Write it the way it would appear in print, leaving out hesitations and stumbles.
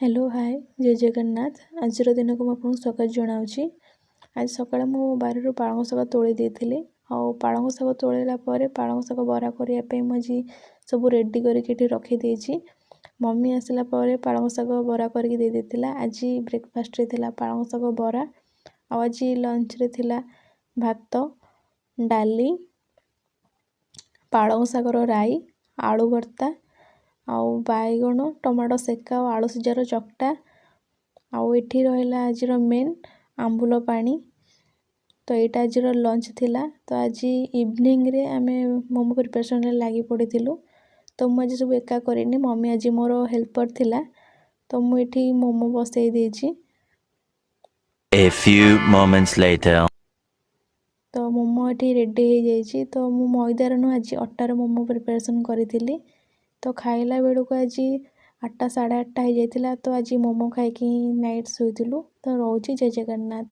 Hello hi जय जगन्नाथ आज दिन को मैं स्वागत जनावि। आज सकाଳେ मु बारिरु पालंग शाग तोड़ी देइथिली पालंग शाग तोड़ेला परे पालंग शाग बरा करिया पे मु आज सब रेडी करके रखी देइछि। मम्मी आसला परे पालंग शाग बरा करके दे देथिला। आज ब्रेकफास्ट रे थिला पालंग शाग बरा आज लंच रे थिला भात डाली पालंग शागर राई आलू भर्ता आउ बैगण टमाटो सेका और आलू सिजार चकटा आउ एठी रहिला आज मेन आंबुल पानी। तो यहाँ आज लंच थिला। तो आज इवनिंग रे आमे मोमो प्रिपरेशन लगी पड़ीलु। तो मुझे सब एका करनी मम्मी आज मोर हेल्पर थिला। तो मुझे मोमो बसई देछि। A few moments later. तो मोमो ये रेडी हो जाइए। तो मु मैदार नु आज अटार मोमो प्रिपरेशन करी। तो खाइला बेलू को आज 8टा 8:30 हो जाता। तो आज मोमो खाई नाइट शोलु। तो रोची जय जगन्नाथ।